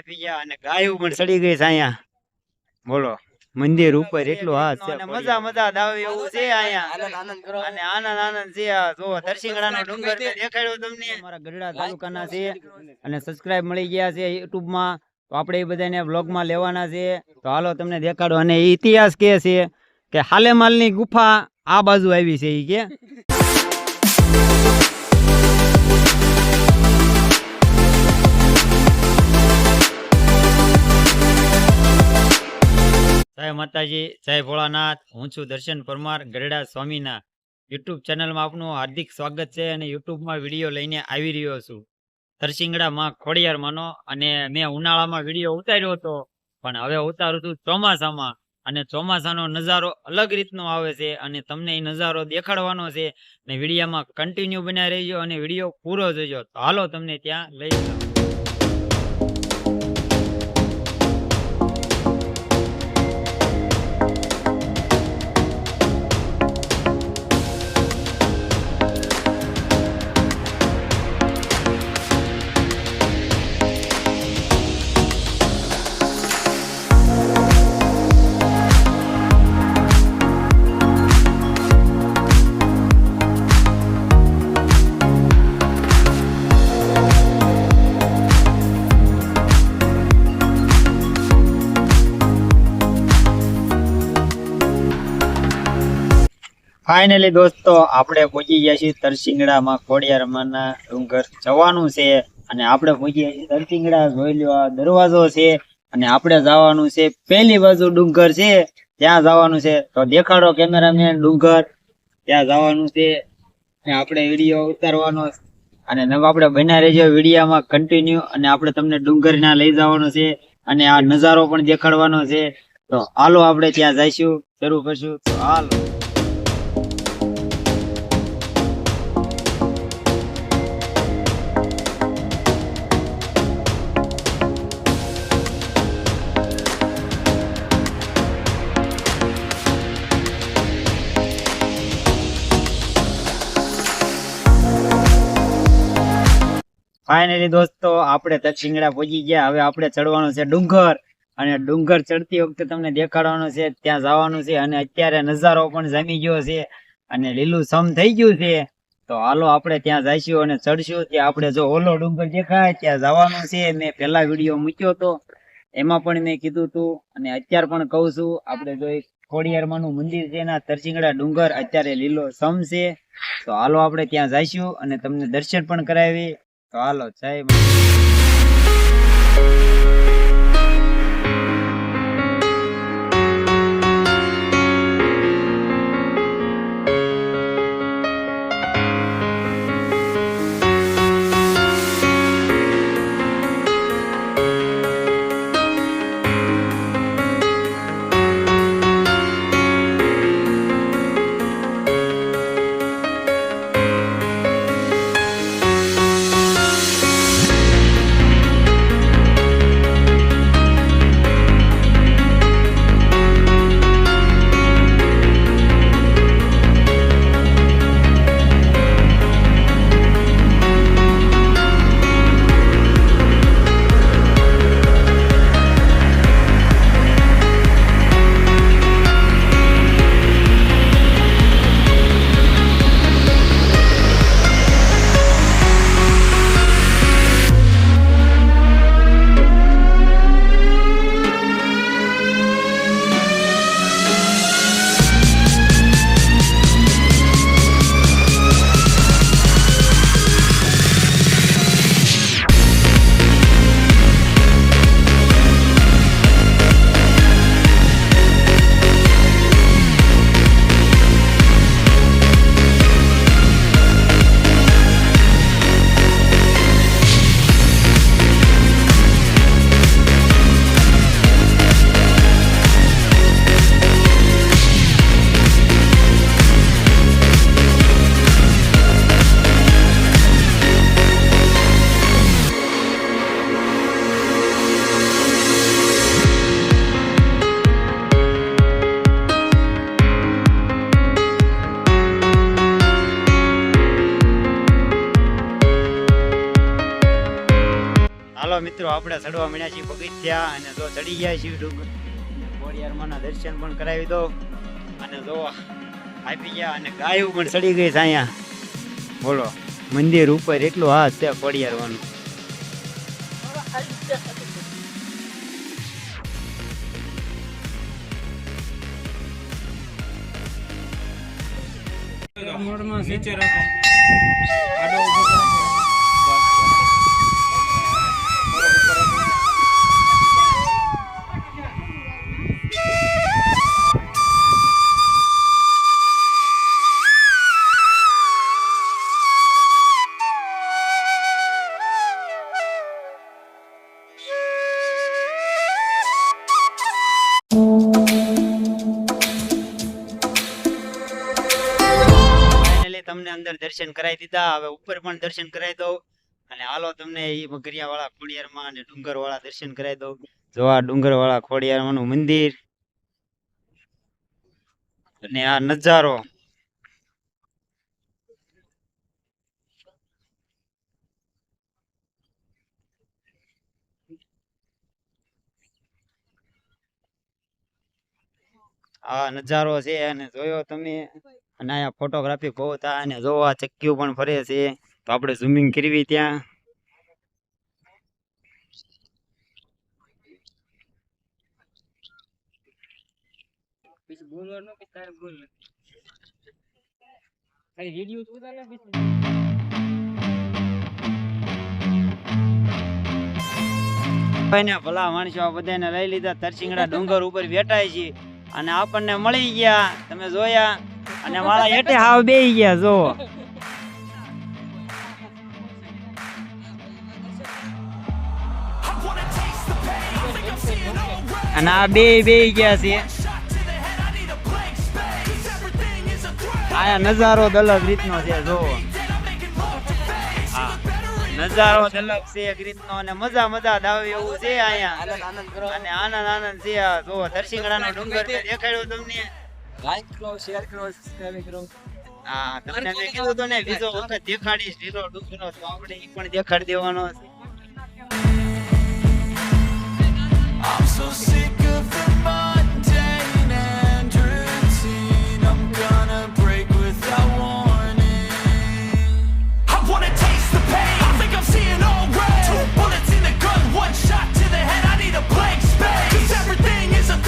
આપી ગયા અને ગાયું પણ ચડી ગઈ છે અહીંયા. બોલો મંદિર ઉપર એટલું હાથ છે, મજા મજા દાવ એવું છે અહીંયા. અને આનંદ છે. જો દરસિંગડાનો ડુંગર મેં દેખાડ્યો તમને, અમારા ગઢડા તાલુકાના છે અને સબસ્ક્રાઇબ મળી ગયા છે યુટ્યુબ માં. તો આપણે એ બધાને વ્લોગમાં લેવાના છે. તો હાલો તમને દેખાડો. અને ઇતિહાસ કે છે કે હાલેમાલની ગુફા આ બાજુ આવી છે ઈ કે. જય માતાજી, જય ભોળાનાથ. હું છું દર્શન પરમાર, ગઢડા સ્વામીના યુટ્યુબ ચેનલમાં આપનું હાર્દિક સ્વાગત છે. અને યુટ્યુબમાં વિડીયો લઈને આવી રહ્યો છું તરસિંગડા માં ખોડિયાર માનો. અને મેં ઉનાળામાં વિડીયો ઉતાર્યો હતો, પણ હવે ઉતારું છું ચોમાસામાં. અને ચોમાસાનો નજારો અલગ રીતનો આવે છે અને તમને એ નજારો દેખાડવાનો છે. ને વિડીયોમાં કન્ટિન્યુ બનાવી રહેજો અને વિડીયો પૂરો જોજો. તો હાલો તમને ત્યાં લઈ જાઓ. ફાઇનલી દોસ્તો આપણે પહોંચી ગયા છીએ તરસિંગડામાં ખોડિયારમાંના ડુંગર જવાનું છે. અને આપણે પહોંચી ગયા છીએ તરસિંગડા. જોઈ લો આ દરવાજો છે અને આપણે જવાનું છે પહેલી બાજુ ડુંગર છે ત્યાં જવાનું છે. તો દેખાડો કેમેરામેન ડુંગર ત્યાં જવાનું છે. આપણે વિડીયો ઉતારવાનો અને આપણે બના રહેજો વિડીયોમાં કન્ટિન્યુ. અને આપણે તમને ડુંગર ના લઈ જવાનો છે અને આ નજારો પણ દેખાડવાનો છે. તો હાલો આપણે ત્યાં જઈશું, શરૂ કરશું. તો હાલો. ફાઇનલી દોસ્તો આપણે તરસિંગડા પહોંચી ગયા. હવે આપણે ચડવાનું છે ડુંગર. અને ડુંગર ચડતી વખતે તમને દેખાડવાનું છે, ત્યાં જવાનું છે. અને અત્યારે નજારો પણ જામી ગયો છે અને લીલું સમ થઈ ગયું છે. તો હાલો આપણે ત્યાં જઈશું અને ચડશું. ત્યાં આપણે જો ઓલો ડુંગર દેખાય ત્યાં જવાનું છે. મેં પહેલા વિડીયો મૂક્યો હતો એમાં પણ મેં કીધું હતું અને અત્યારે પણ કહું છું. આપણે જો ખોડિયારમાંનું મંદિર છે એના તરસિંગડા ડુંગર અત્યારે લીલો સમ છે. તો હાલો આપણે ત્યાં જઈશું અને તમને દર્શન પણ કરાવી. તો હાલો જય મિત્રો આપણે ચડવા મળ્યા છીએ પગથિયા અને જો ચડી ગયા છીએ ડુંગર ખોડિયારમાંના દર્શન પણ કરાવી દો અને જો આપી ગયા અને ગાયું પણ ચડી ગઈ છે અહીંયા બોલો મંદિર ઉપર એટલું હાથ છે ખોડિયારવાનું નીચે રાખો આડો ઊભો કરો તમને અંદર દર્શન કરાવી દીધા હવે ઉપર પણ દર્શન કરાવી દઉં અને હાલો તમને એ મગરિયા વાળા ખોડિયારમાં અને ડુંગર વાળા દર્શન કરાવી દઉં જો આ ડુંગર વાળા ખોડિયારમાં નું મંદિર અને આ નજારો આ નજારો છે અને જોયો તમે અને અહીંયા ફોટોગ્રાફી બહુ થાય અને જો આ ચક્કીઓ પણ ફરે છે તો આપણે ઝૂમિંગ કરવી ત્યાં ભલા માણસો આ બધાને લઈ લીધા તરસિંગડા ડુંગર ઉપર બેઠાય છે અને આપણને મળી ગયા તમે જોયા અને મારા હેઠે હાવ બેહી ગયા જો અને આ બેહી ગયા છે આ નજારો દલક રીતનો છે જો નજારો દલક છે એક રીતનો અને મજા દાવે એવું છે અહીંયા અને આનંદ છે જો તરસિંગડાનો ડુંગર દેખાડ્યો તમને લાઈક કરો શેર કરો સબસ્ક્રાઇબ કરો હા તમને મેં કીધું તો ને બીજો વખત દેખાડીશ લીલો ડુંગરો તો આપણે ઈ પણ દેખાડી દેવાનો છે I'm so sick of the mundane and routine I'm gonna break without warning I wanna taste the pain I think I'm seeing all red 2 bullets in the gun 1 shot to the head I need a blank space 'cause everything is a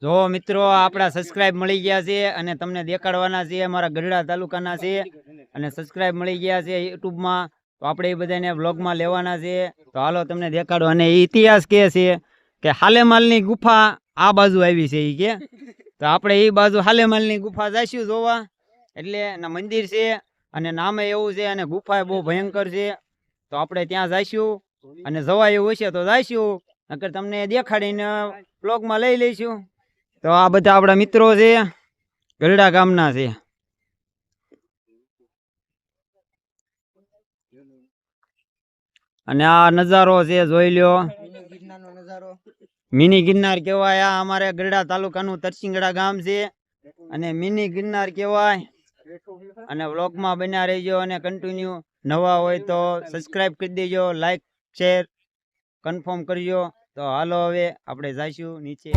જો મિત્રો આપણા subscribe મળી ગયા છે અને તમને દેખાડવાના છે અમારા ગઢડા તાલુકાના છે અને સબસ્ક્રાઇબ મળી ગયા છે યુટ્યુબમાં તો આપણે એ બધાને વ્લોગમાં લેવાના છે તો હાલો તમને દેખાડો અને ઇતિહાસ કે છે કે હાલેમાલની ગુફા આ બાજુ આવી છે ઈ કે તો આપણે એ બાજુ હાલેમાલની ગુફા જઈશું જોવા એટલે એના મંદિર છે અને નામે એવું છે અને ગુફા બહુ ભયંકર છે તો આપણે ત્યાં જઈશું અને જવાય એવું હશે તો જઈશું નકર તમને દેખાડીને વ્લોગમાં લઈ લઈશું તો આ બધા આપણા મિત્રો છે ગરડા ગામના છે. અને આ નજારો છે જોઈ લ્યો. મિની ગિરનાર કહેવાય. આ અમારે ગરડા તાલુકાનું તરસિંગડા ગામ છે અને મિની ગિરનાર કહેવાય. અને વ્લોગમાં બન્યા રહેજો અને કન્ટિન્યુ. નવા હોય તો સબસ્ક્રાઇબ કરી દેજો, લાઈક શેર કન્ફર્મ કરજો. તો હાલો હવે આપણે જઈશું નીચે.